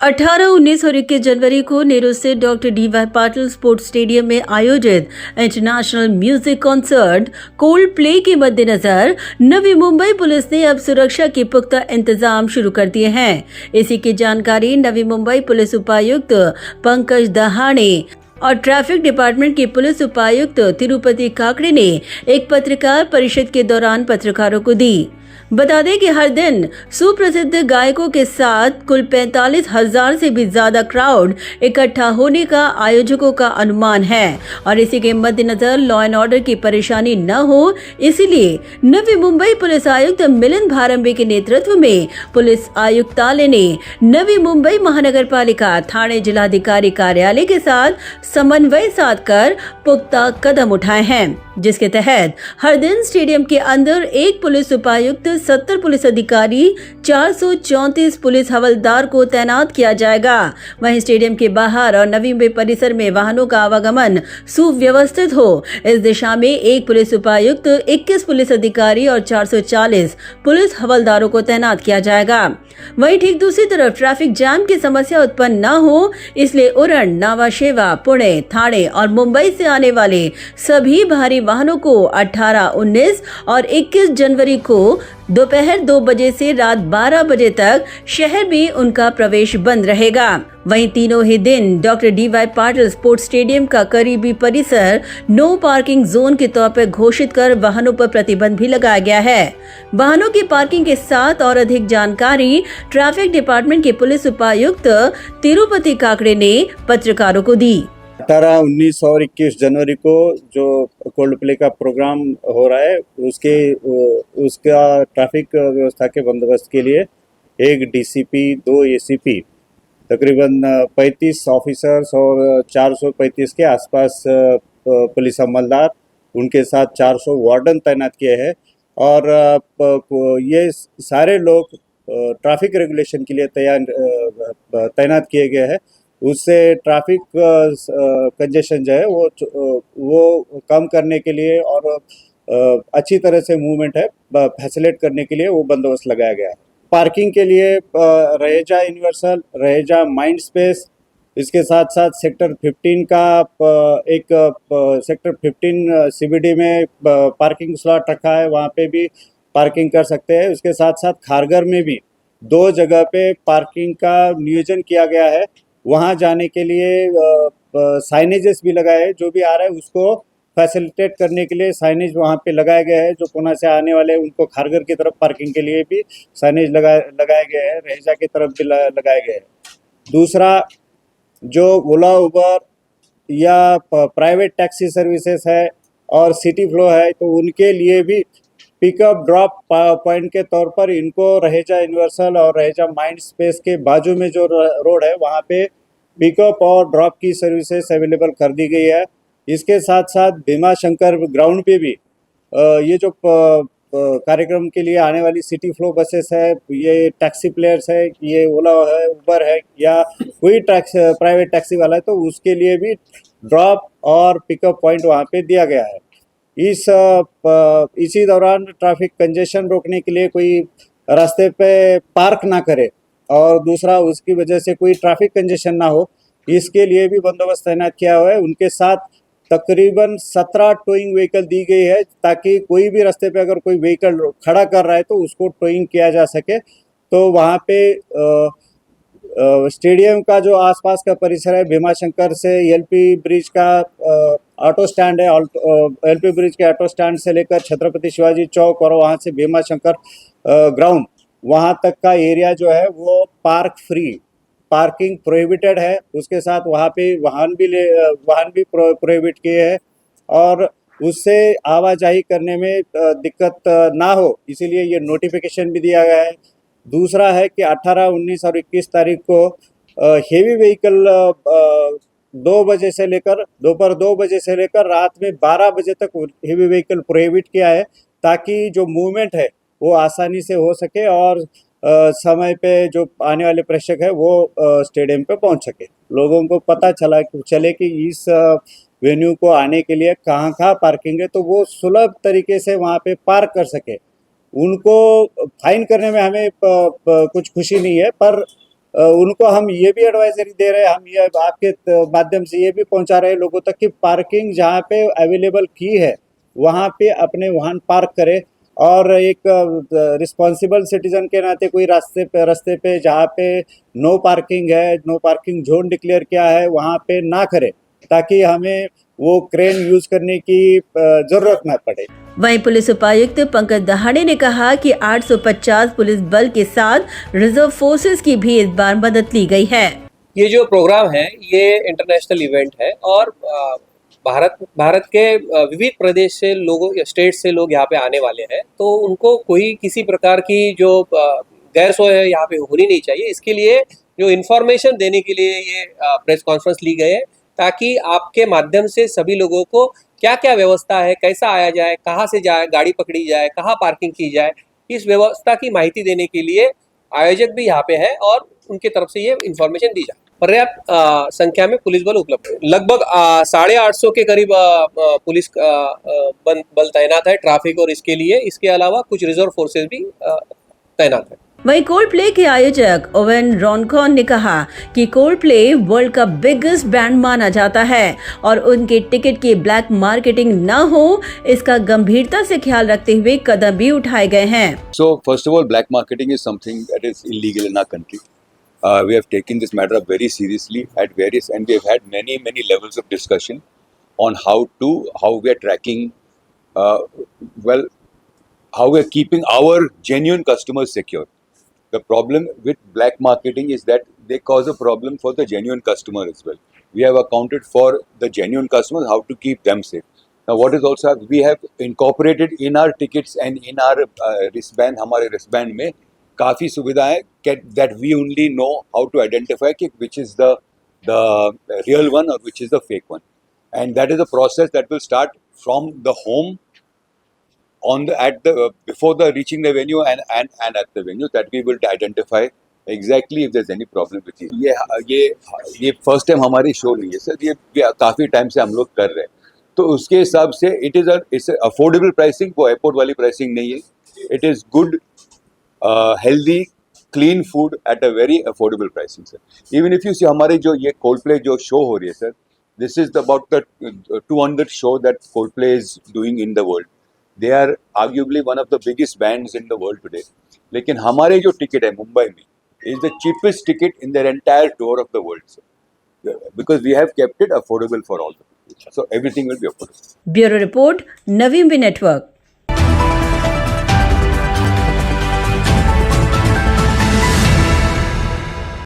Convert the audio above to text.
18, 19 और 21 जनवरी को नेहरू स्थित doctor D.Y.. Patil sports stadium में आयोजित international music concert cold play के मद्देनजर नवी मुंबई पुलिस ने अब सुरक्षा के पुख्ता इंतजाम शुरू कर दिए हैं। इसी की जानकारी नवी मुंबई पुलिस उपायुक्त पंकज दहाणे और ट्रैफिक डिपार्टमेंट के पुलिस उपायुक्त तिरुपति काकड़े ने एक पत्रकार परिषद के दौरान पत्रकारों को दी। बता दें कि हर दिन सुप्रसिद्ध गायकों के साथ कुल 45,000 से भी ज्यादा क्राउड इकट्ठा होने का आयोजकों का अनुमान है और इसी के मद्देनजर लॉ एंड ऑर्डर की परेशानी न हो, इसीलिए नवी मुंबई पुलिस आयुक्त मिलिंद भारंबे के नेतृत्व में पुलिस आयुक्तालय ने नवी मुंबई महानगर पालिका थाने जिलाधिकारी कार्यालय के साथ समन्वय साधकर पुख्ता कदम उठाए हैं, जिसके तहत हर दिन स्टेडियम के अंदर एक पुलिस उपायुक्त, 70 पुलिस अधिकारी, 434 पुलिस हवलदार को तैनात किया जाएगा। वहीं स्टेडियम के बाहर और नवी मुंबई परिसर में वाहनों का आवागमन सुव्यवस्थित हो, इस दिशा में एक पुलिस उपायुक्त, 21 पुलिस अधिकारी और 440 पुलिस हवलदारों को तैनात किया जाएगा। वहीं ठीक दूसरी तरफ ट्रैफिक जाम की समस्या उत्पन्न न हो, इसलिए उरण, नावाशेवा, पुणे, ठाणे और मुंबई से आने वाले सभी भारी वाहनों को 18, 19 और 21 जनवरी को दोपहर 2 बजे से रात 12 बजे तक शहर में उनका प्रवेश बंद रहेगा। वहीं तीनों ही दिन doctor D.Y.. Patil sports stadium का करीबी परिसर नो पार्किंग जोन के तौर पर घोषित कर वाहनों पर प्रतिबंध भी लगाया गया है। वाहनों की पार्किंग के साथ और अधिक जानकारी ट्रैफिक डिपार्टमेंट के पुलिस उपायुक्त तिरुपति काकड़े ने पत्रकारों को दी। 18, 19 और 21 जनवरी को जो कोल्ड प्ले का प्रोग्राम हो रहा है उसका ट्रैफिक व्यवस्था के बंदोबस्त के लिए एक डीसीपी, 2 एसीपी, तकरीबन 35 ऑफिसर्स और 435 के आसपास पुलिस अमलदार, उनके साथ 400 वार्डन तैनात किए हैं और ये सारे लोग ट्रैफिक रेगुलेशन के लिए तैनात किए गए हैं। उससे ट्रैफिक कंजेशन जो है वो कम करने के लिए और अच्छी तरह से मूवमेंट है फैसिलिटेट करने के लिए वो बंदोबस्त लगाया गया है। पार्किंग के लिए Raheja universal, Raheja mind space, इसके साथ साथ सेक्टर 15 का एक सेक्टर 15 सीबीडी में पार्किंग स्लॉट रखा है, वहाँ पे भी पार्किंग कर सकते हैं। उसके साथ साथ खारघर में भी 2 जगह पे पार्किंग का नियोजन किया गया है। वहाँ जाने के लिए साइनेजेस भी लगाए हैं, जो भी आ रहा है उसको फैसिलिटेट करने के लिए साइनेज वहाँ पे लगाए गए हैं। जो पुणे से आने वाले उनको खारघर की तरफ पार्किंग के लिए भी साइनेज लगाए गए हैं, रहेजा की तरफ भी लगाए गए हैं। दूसरा, जो ओला, उबर या प्राइवेट टैक्सी सर्विसेज है और सिटी फ्लो है, तो उनके लिए भी पिकअप ड्रॉप पॉइंट के तौर पर इनको रहेजा यूनिवर्सल और रहेजा माइंड स्पेस के बाजू में जो रोड है वहाँ पे पिकअप और ड्रॉप की सर्विसेज अवेलेबल कर दी गई है। इसके साथ साथ भीमा शंकर ग्राउंड पे भी ये जो कार्यक्रम के लिए आने वाली सिटी फ्लो बसेस है, ये टैक्सी प्लेयर्स है, ये ओला है, उबर है या कोई प्राइवेट टैक्सी वाला है, तो उसके लिए भी ड्रॉप और पिकअप पॉइंट वहाँ पे दिया गया है। इसी दौरान ट्रैफिक कंजेशन रोकने के लिए कोई रास्ते पे पार्क ना करे और दूसरा उसकी वजह से कोई ट्रैफिक कंजेशन ना हो, इसके लिए भी बंदोबस्त तैनात किया हुआ है। उनके साथ तकरीबन 17 टोइंग व्हीकल दी गई है, ताकि कोई भी रास्ते पे अगर कोई व्हीकल खड़ा कर रहा है तो उसको टोइंग किया जा सके। तो वहाँ पे स्टेडियम का जो आसपास का परिसर है, भीमा शंकर से एलपी ब्रिज का ऑटो स्टैंड है, एलपी ब्रिज के ऑटो स्टैंड से लेकर छत्रपति शिवाजी चौक और वहाँ से भीमा शंकर ग्राउंड वहाँ तक का एरिया जो है वो पार्क फ्री, पार्किंग प्रोहिबिटेड है। उसके साथ वहाँ पे वाहन भी प्रोहिबिट किए हैं और उससे आवाजाही करने में दिक्कत ना हो, इसीलिए ये नोटिफिकेशन भी दिया गया है। दूसरा है कि 18, 19 और 21 तारीख को हेवी व्हीकल 2 बजे से लेकर दोपहर 2 बजे से लेकर रात में 12 बजे तक हेवी व्हीकल प्रोहिबिट किया है, ताकि जो मूवमेंट है वो आसानी से हो सके और समय पे जो आने वाले प्रेक्षक है वो स्टेडियम पे पहुंच सके। लोगों को पता चले कि इस वेन्यू को आने के लिए कहाँ पार्किंग है, तो वो सुलभ तरीके से वहाँ पे पार्क कर सके। उनको फाइन करने में हमें कुछ खुशी नहीं है, पर उनको हम ये भी एडवाइजरी दे रहे हैं, हम ये आपके माध्यम से ये भी पहुंचा रहे हैं लोगों तक कि पार्किंग जहाँ पे अवेलेबल की है वहाँ पे अपने वाहन पार्क करें, और एक रिस्पॉन्सिबल सिटीजन के नाते कोई रास्ते पे जहाँ पे नो पार्किंग है, नो पार्किंग जोन डिक्लेयर किया है, वहाँ पे ना करें, ताकि हमें वो क्रेन यूज करने की जरूरत ना पड़े। वहीं पुलिस उपायुक्त पंकज दहाड़े ने कहा कि 850 पुलिस बल के साथ रिजर्व फोर्सेस की भी इस बार मदद ली गई है। ये जो प्रोग्राम है ये इंटरनेशनल इवेंट है और भारत के विविध प्रदेश से लोगों या स्टेट से लोग यहाँ पे आने वाले हैं, तो उनको कोई किसी प्रकार की जो गैर सोच है यहाँ पे होनी नहीं चाहिए। इसके लिए जो इन्फॉर्मेशन देने के लिए ये प्रेस कॉन्फ्रेंस ली गई है, ताकि आपके माध्यम से सभी लोगों को क्या क्या व्यवस्था है, कैसा आया जाए, कहाँ से जाए, गाड़ी पकड़ी जाए, कहाँ पार्किंग की जाए, इस व्यवस्था की माहिती देने के लिए आयोजक भी यहाँ पे है और उनके तरफ से ये इन्फॉर्मेशन दी जाए। पर्याप्त संख्या में पुलिस बल उपलब्ध है। लगभग 850 के करीब पुलिस बल तैनात है ट्रैफिक और इसके लिए। इसके अलावा कुछ रिजर्व फोर्सेस भी तैनात है। वहीं कोल्ड प्ले के आयोजक ओवेन रॉनकॉन ने कहा कि कोल्ड प्ले वर्ल्ड का बिगेस्ट बैंड माना जाता है और उनके टिकट की ब्लैक मार्केटिंग न हो, इसका गंभीरता से ख्याल रखते हुए कदम भी उठाए गए हैं। So first of all, black marketing is something that is illegal in our country. We have taken this matter up very seriously at various, and we have had many levels of discussion on how we are tracking, how we are keeping our genuine customers secure. The problem with black marketing is that they cause a problem for the genuine customer as well. We have accounted for the genuine customers, how to keep them safe. Now, what is also, we have incorporated in our tickets and in our wristband, हमारे wristband में काफ़ी सुविधाएं that we only know how to identify कि which is the real one or which is the fake one. And that is a process that will start from the home before the reaching the venue and at the venue, that we will identify exactly if there's any problem with it. ये first time हमारी show नहीं है sir, ये काफ़ी time से हम लोग कर रहे हैं, तो उसके हिसाब से इट्स अफोर्डेबल प्राइसिंग, वो एयरपोर्ट वाली प्राइसिंग नहीं है। It is good healthy clean food at a very affordable pricing sir. Even if you see हमारे जो ये कोल्ड प्ले जो शो हो रही है sir, this is about the 200 show that cold play is doing in the world. They are arguably one of the biggest bands in the world today. लेकिन हमारे जो टिकट है मुंबई में is the cheapest ticket in their entire tour of the world, sir. Because we have kept it affordable for all the people. So everything will be affordable. Bureau report, Naveen B network.